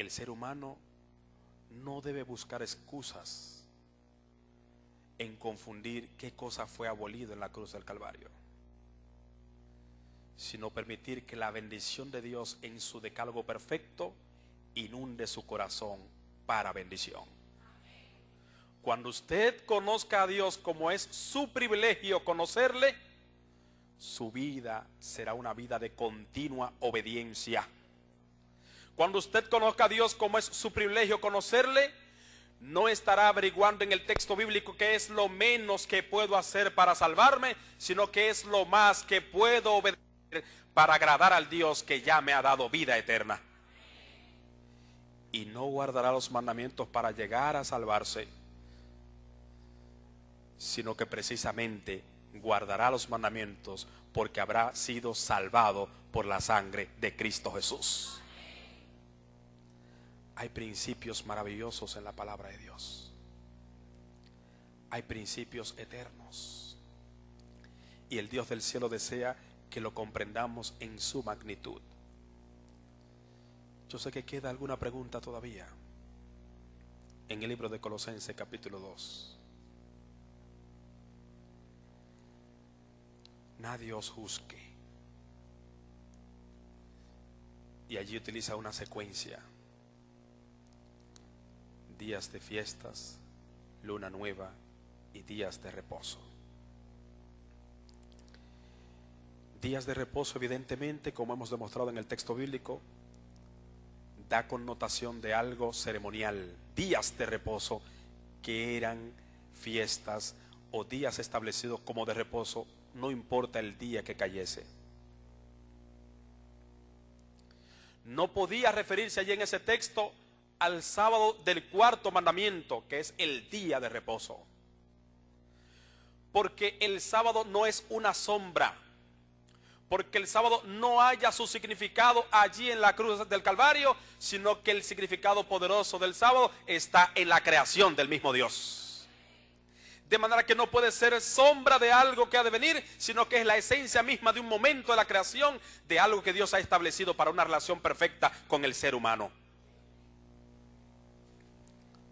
El ser humano no debe buscar excusas en confundir qué cosa fue abolido en la cruz del Calvario, sino permitir que la bendición de Dios en su decálogo perfecto inunde su corazón para bendición. Cuando usted conozca a Dios como es su privilegio conocerle, su vida será una vida de continua obediencia. Cuando usted conozca a Dios como es su privilegio conocerle, no estará averiguando en el texto bíblico qué es lo menos que puedo hacer para salvarme, sino que es lo más que puedo obedecer para agradar al Dios que ya me ha dado vida eterna. Y no guardará los mandamientos para llegar a salvarse, sino que precisamente guardará los mandamientos porque habrá sido salvado por la sangre de Cristo Jesús. Hay principios maravillosos en la palabra de Dios. Hay principios eternos. Y el Dios del cielo desea que lo comprendamos en su magnitud. Yo sé que queda alguna pregunta todavía en el libro de Colosenses capítulo 2. Nadie os juzgue. Y allí utiliza una secuencia: días de fiestas, luna nueva y días de reposo. Días de reposo, evidentemente, como hemos demostrado en el texto bíblico, da connotación de algo ceremonial. Días de reposo que eran fiestas o días establecidos como de reposo, no importa el día que cayese. No podía referirse allí en ese texto al sábado del cuarto mandamiento, que es el día de reposo, porque el sábado no es una sombra, porque el sábado no haya su significado allí en la cruz del Calvario, sino que el significado poderoso del sábado está en la creación del mismo Dios. De manera que no puede ser sombra de algo que ha de venir, sino que es la esencia misma de un momento de la creación, de algo que Dios ha establecido para una relación perfecta con el ser humano.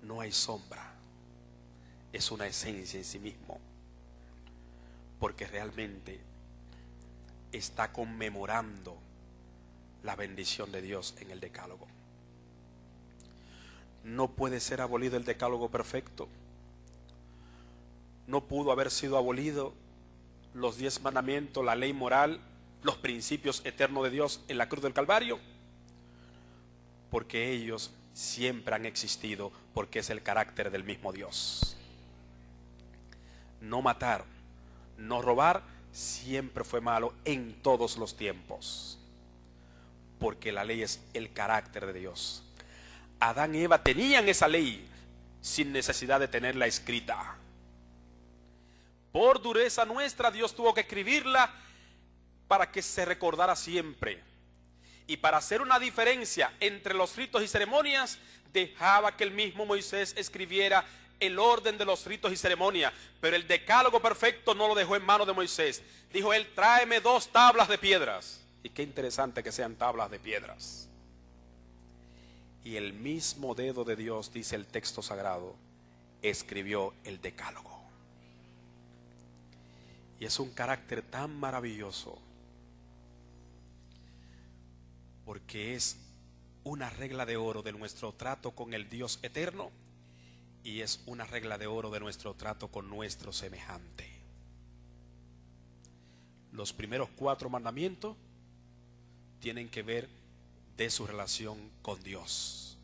No hay sombra, es una esencia en sí mismo, porque realmente está conmemorando la bendición de Dios en el decálogo. No puede ser abolido el decálogo perfecto. No pudo haber sido abolido los 10 mandamientos, la ley moral, los principios eternos de Dios en la cruz del Calvario, porque ellos siempre han existido, porque es el carácter del mismo Dios. No matar, no robar, siempre fue malo en todos los tiempos, porque la ley es el carácter de Dios. Adán y Eva tenían esa ley sin necesidad de tenerla escrita. Por dureza nuestra, Dios tuvo que escribirla para que se recordara siempre. Y para hacer una diferencia entre los ritos y ceremonias, dejaba que el mismo Moisés escribiera el orden de los ritos y ceremonias. Pero el decálogo perfecto no lo dejó en manos de Moisés. Dijo él: tráeme 2 tablas de piedras. Y qué interesante que sean tablas de piedras. Y el mismo dedo de Dios, dice el texto sagrado, escribió el decálogo. Y es un carácter tan maravilloso, porque es una regla de oro de nuestro trato con el Dios eterno, y es una regla de oro de nuestro trato con nuestro semejante. Los primeros 4 mandamientos tienen que ver de su relación con Dios,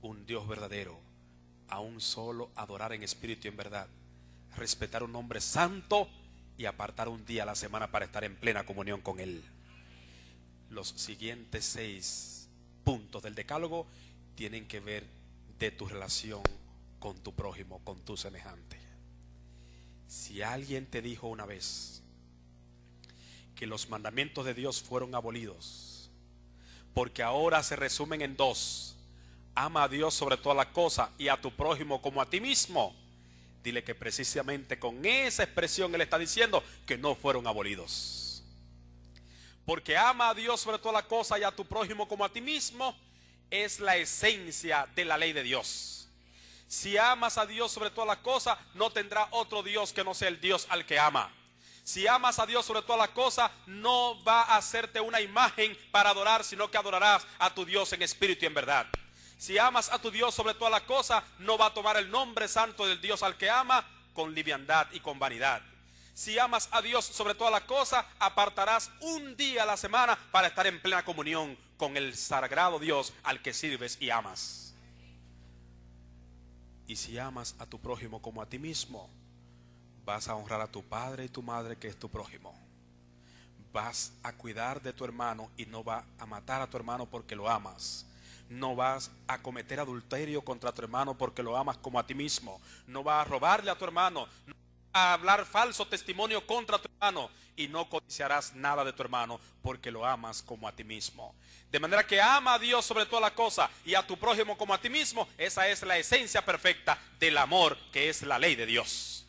un Dios verdadero, a un solo adorar en espíritu y en verdad, respetar un nombre santo y apartar un día a la semana para estar en plena comunión con Él. Los siguientes 6 puntos del decálogo tienen que ver de tu relación con tu prójimo, con tu semejante. Si alguien te dijo una vez que los mandamientos de Dios fueron abolidos, porque ahora se resumen en 2: ama a Dios sobre todas las cosas y a tu prójimo como a ti mismo, dile que precisamente con esa expresión Él está diciendo que no fueron abolidos. Porque ama a Dios sobre todas las cosas y a tu prójimo como a ti mismo es la esencia de la ley de Dios. Si amas a Dios sobre todas las cosas, no tendrá otro Dios que no sea el Dios al que ama. Si amas a Dios sobre todas las cosas, no va a hacerte una imagen para adorar, sino que adorarás a tu Dios en espíritu y en verdad. Si amas a tu Dios sobre todas las cosas, no va a tomar el nombre santo del Dios al que ama con liviandad y con vanidad. Si amas a Dios sobre todas las cosas, apartarás un día a la semana para estar en plena comunión con el sagrado Dios al que sirves y amas. Y si amas a tu prójimo como a ti mismo, vas a honrar a tu padre y tu madre, que es tu prójimo. Vas a cuidar de tu hermano y no vas a matar a tu hermano porque lo amas. No vas a cometer adulterio contra tu hermano porque lo amas como a ti mismo. No vas a robarle a tu hermano, no vas a hablar falso testimonio contra tu hermano, y no codiciarás nada de tu hermano porque lo amas como a ti mismo. De manera que ama a Dios sobre todas las cosas y a tu prójimo como a ti mismo. Esa es la esencia perfecta del amor, que es la ley de Dios.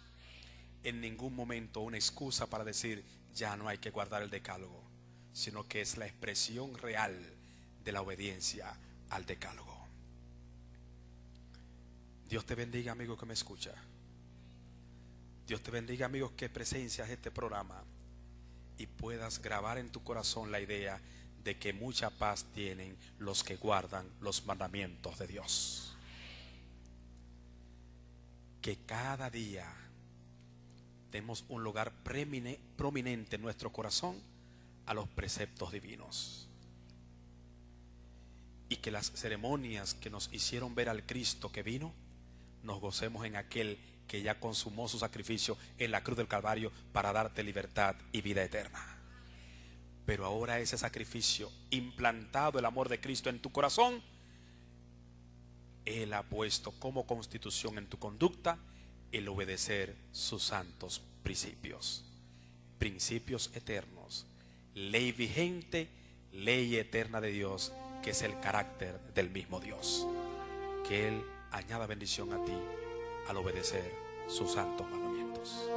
En ningún momento una excusa para decir ya no hay que guardar el decálogo, sino que es la expresión real de la obediencia al decálogo. Dios te bendiga, amigo que me escucha. Dios te bendiga, amigos, que presencias este programa y puedas grabar en tu corazón la idea de que mucha paz tienen los que guardan los mandamientos de Dios. Que cada día demos un lugar prominente en nuestro corazón a los preceptos divinos. Y que las ceremonias que nos hicieron ver al Cristo que vino, nos gocemos en aquel que ya consumó su sacrificio en la cruz del Calvario para darte libertad y vida eterna. Pero ahora ese sacrificio, implantado el amor de Cristo en tu corazón, Él ha puesto como constitución en tu conducta el obedecer sus santos principios. Principios eternos, ley vigente, ley eterna de Dios, que es el carácter del mismo Dios. Que Él añada bendición a ti al obedecer sus santos mandamientos.